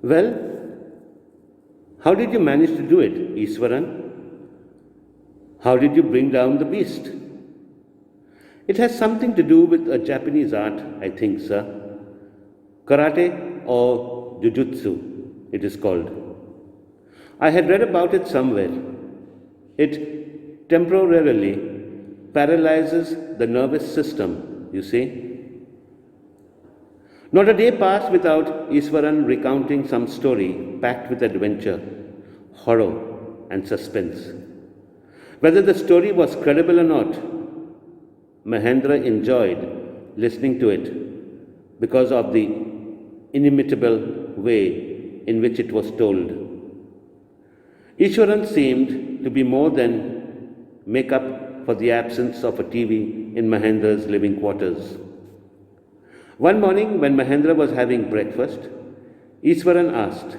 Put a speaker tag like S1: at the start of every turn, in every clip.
S1: Well, how did you manage to do it, Iswaran? How did you bring down the beast? It has something to do with a Japanese art, I think, sir. Karate or Jujutsu, it is called. I had read about it somewhere. It temporarily paralyzes the nervous system, you see. Not a day passed without Iswaran recounting some story packed with adventure, horror, and suspense. Whether the story was credible or not, Mahendra enjoyed listening to it because of the inimitable way in which it was told. Ishwaran seemed to be more than make up for the absence of a TV in Mahendra's living quarters. One morning, when Mahendra was having breakfast, Ishwaran asked,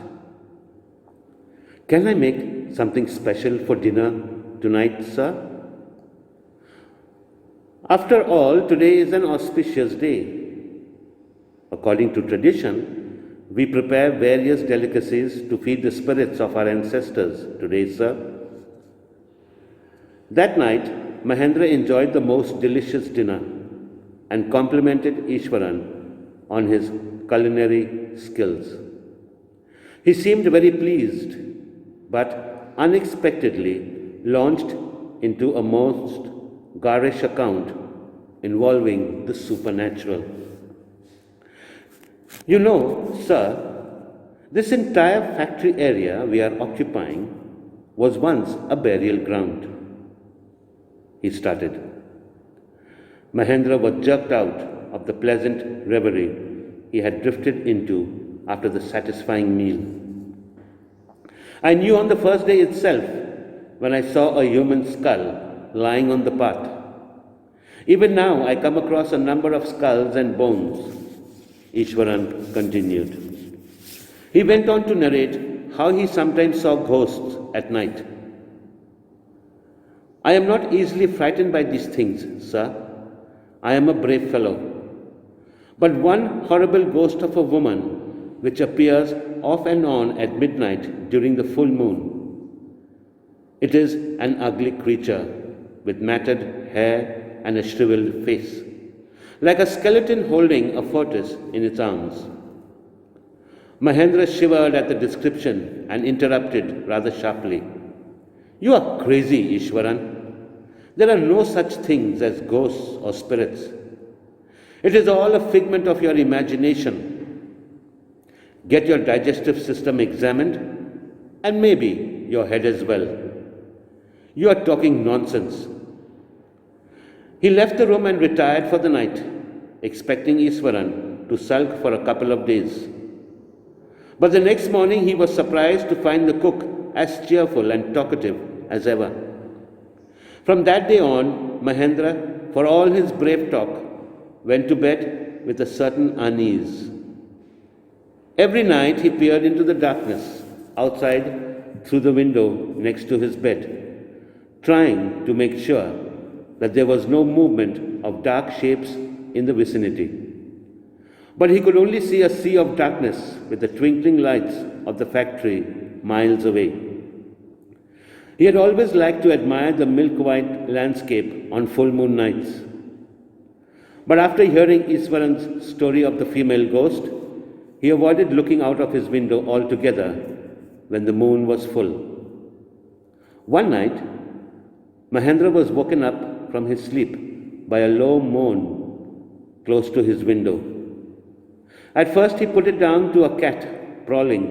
S1: "Can I make something special for dinner tonight, sir? After all, today is an auspicious day. According to tradition, we prepare various delicacies to feed the spirits of our ancestors today, sir." That night, Mahendra enjoyed the most delicious dinner and complimented Ishwaran on his culinary skills. He seemed very pleased, but unexpectedly launched into a most garish account involving the supernatural. "You know, sir, this entire factory area we are occupying was once a burial ground," he started. Mahendra was jerked out of the pleasant reverie he had drifted into after the satisfying meal. "I knew on the first day itself when I saw a human skull lying on the path. Even now I come across a number of skulls and bones," Ishwaran continued. He went on to narrate how he sometimes saw ghosts at night. "I am not easily frightened by these things, sir. I am a brave fellow. But one horrible ghost of a woman which appears off and on at midnight during the full moon. It is an ugly creature with matted hair and a shriveled face, like a skeleton holding a fortress in its arms." Mahendra shivered at the description and interrupted rather sharply. "You are crazy, Ishwaran. There are no such things as ghosts or spirits. It is all a figment of your imagination. Get your digestive system examined and maybe your head as well. You are talking nonsense." He left the room and retired for the night, expecting Iswaran to sulk for a couple of days. But the next morning he was surprised to find the cook as cheerful and talkative as ever. From that day on, Mahendra, for all his brave talk, went to bed with a certain unease. Every night he peered into the darkness outside through the window next to his bed, trying to make sure that there was no movement of dark shapes in the vicinity. But he could only see a sea of darkness with the twinkling lights of the factory miles away. He had always liked to admire the milk-white landscape on full moon nights. But after hearing Iswaran's story of the female ghost, he avoided looking out of his window altogether when the moon was full. One night, Mahendra was woken up from his sleep by a low moan close to his window. At first he put it down to a cat prowling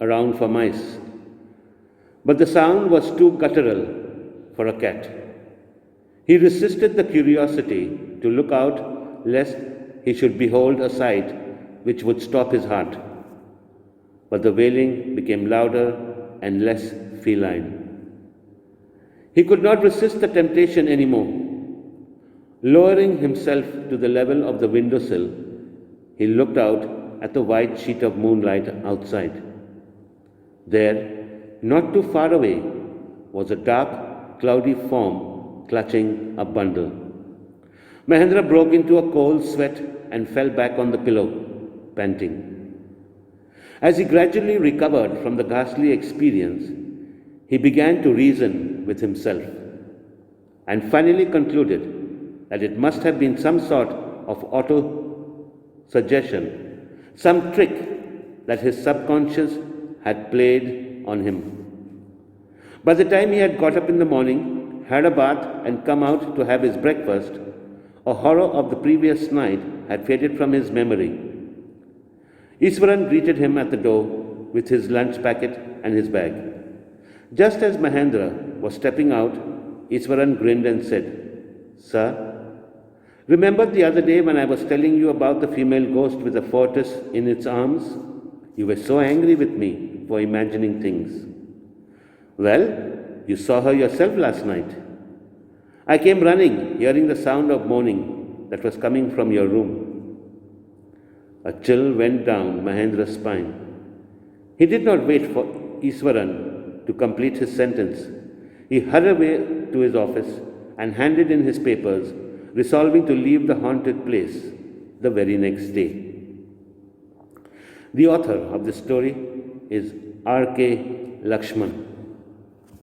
S1: around for mice. But the sound was too guttural for a cat. He resisted the curiosity to look out lest he should behold a sight which would stop his heart. But the wailing became louder and less feline. He could not resist the temptation anymore. Lowering himself to the level of the windowsill, he looked out at the white sheet of moonlight outside. There, not too far away, was a dark, cloudy form clutching a bundle. Mahendra broke into a cold sweat and fell back on the pillow, panting. As he gradually recovered from the ghastly experience, he began to reason with himself and finally concluded that it must have been some sort of auto suggestion, some trick that his subconscious had played on him. By the time he had got up in the morning, had a bath, and come out to have his breakfast, a horror of the previous night had faded from his memory. Iswaran greeted him at the door with his lunch packet and his bag. Just as Mahendra was stepping out, Iswaran grinned and said, "Sir, remember the other day when I was telling you about the female ghost with a tortoise in its arms? You were so angry with me for imagining things. Well, you saw her yourself last night. I came running, hearing the sound of moaning that was coming from your room." A chill went down Mahendra's spine. He did not wait for Iswaran to complete his sentence. He hurried away to his office and handed in his papers, resolving to leave the haunted place the very next day. The author of this story is R.K. Lakshman.